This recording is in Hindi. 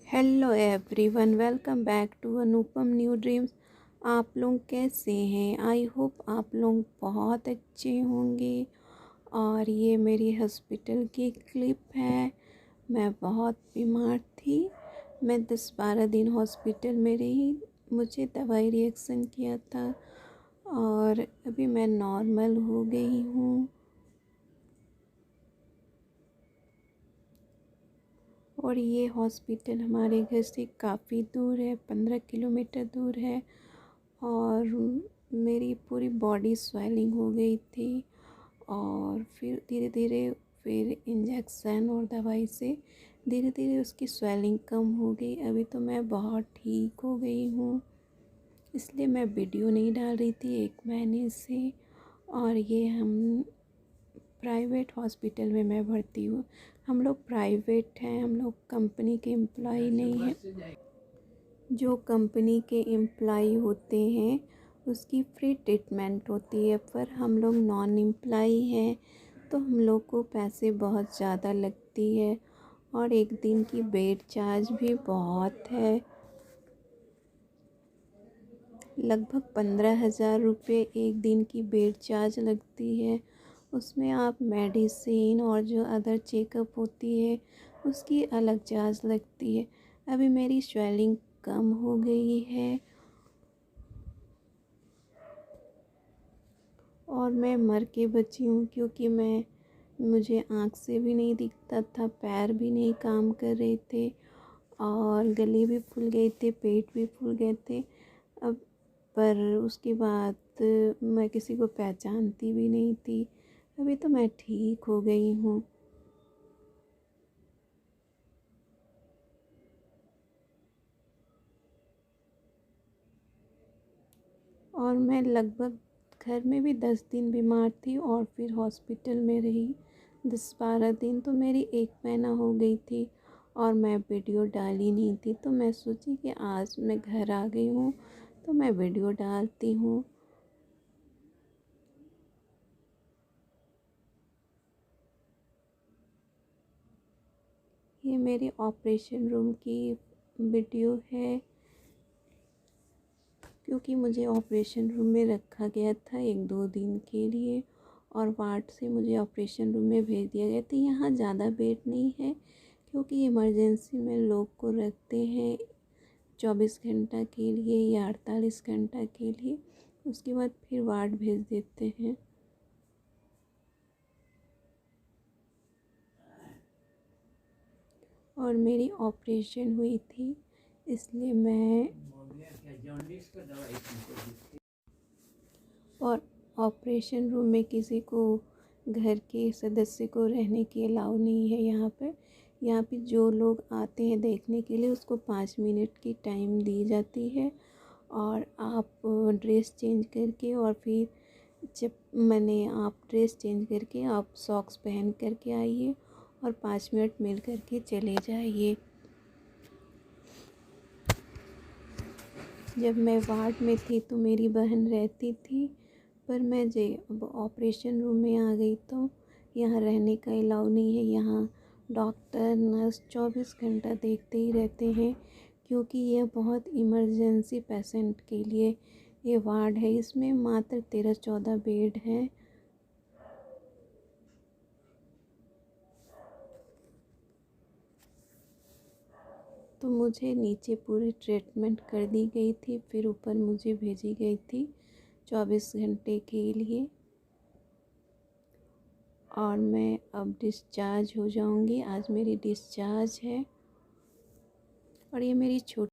Hello everyone, welcome back to Anupam new dreams. आप लोग कैसे हैं? आई होप आप लोग बहुत अच्छे होंगे। और ये मेरी हॉस्पिटल की क्लिप है। मैं बहुत बीमार थी। मैं 10-12 दिन हॉस्पिटल में रही। मुझे दवाई रिएक्शन किया था और अभी मैं नॉर्मल हो गई हूँ। और ये हॉस्पिटल हमारे घर से काफ़ी दूर है, 15 किलोमीटर दूर है। और मेरी पूरी बॉडी स्वेलिंग हो गई थी और फिर धीरे धीरे फिर इंजेक्शन और दवाई से धीरे धीरे उसकी स्वेलिंग कम हो गई। अभी तो मैं बहुत ठीक हो गई हूँ, इसलिए मैं वीडियो नहीं डाल रही थी 1 महीने से। और ये हम प्राइवेट हॉस्पिटल में मैं भर्ती हूँ। हम लोग प्राइवेट हैं, हम लोग कंपनी के एम्प्लॉय नहीं हैं। जो कंपनी के एम्प्लॉय होते हैं उसकी फ्री ट्रीटमेंट होती है, पर हम लोग नॉन एम्प्लॉय हैं तो हम लोग को पैसे बहुत ज़्यादा लगती है। और एक दिन की बेड चार्ज भी बहुत है, लगभग 15,000 रुपये एक दिन की बेड चार्ज लगती है। उसमें आप मेडिसिन और जो अदर चेकअप होती है उसकी अलग चार्ज लगती है। अभी मेरी स्वेलिंग कम हो गई है और मैं मर के बची हूँ, क्योंकि मुझे आँख से भी नहीं दिखता था, पैर भी नहीं काम कर रहे थे और गले भी फूल गए थे, पेट भी फूल गए थे। अब पर उसके बाद मैं किसी को पहचानती भी नहीं थी। अभी तो मैं ठीक हो गई हूँ। और मैं लगभग घर में भी 10 दिन बीमार थी और फिर हॉस्पिटल में रही 10-12 दिन, तो मेरी 1 महीना हो गई थी और मैं वीडियो डाली नहीं थी। तो मैं सोची कि आज मैं घर आ गई हूँ तो मैं वीडियो डालती हूँ। ये मेरी ऑपरेशन रूम की वीडियो है, क्योंकि मुझे ऑपरेशन रूम में रखा गया था 1-2 दिन के लिए और वार्ड से मुझे ऑपरेशन रूम में भेज दिया गया था। यहाँ ज़्यादा बेड नहीं है, क्योंकि इमरजेंसी में लोग को रखते हैं 24 घंटा के लिए या 48 घंटा के लिए, उसके बाद फिर वार्ड भेज देते हैं। और मेरी ऑपरेशन हुई थी, इसलिए मैं और ऑपरेशन रूम में किसी को घर के सदस्य को रहने की अलाउ नहीं है। यहाँ पे जो लोग आते हैं देखने के लिए उसको 5 मिनट की टाइम दी जाती है और आप ड्रेस चेंज करके और फिर जब आप ड्रेस चेंज करके आप सॉक्स पहन करके आइए और 5 मिनट मिल करके चले जाइए। जब मैं वार्ड में थी तो मेरी बहन रहती थी, पर मैं अब ऑपरेशन रूम में आ गई तो यहाँ रहने का अलाउ नहीं है। यहाँ डॉक्टर नर्स 24 घंटा देखते ही रहते हैं, क्योंकि यह बहुत इमरजेंसी पेशेंट के लिए ये वार्ड है। इसमें मात्र 13-14 बेड हैं। तो मुझे नीचे पूरी ट्रीटमेंट कर दी गई थी, फिर ऊपर मुझे भेजी गई थी 24 घंटे के लिए। और मैं अब डिस्चार्ज हो जाऊंगी। आज मेरी डिस्चार्ज है और ये मेरी छोटी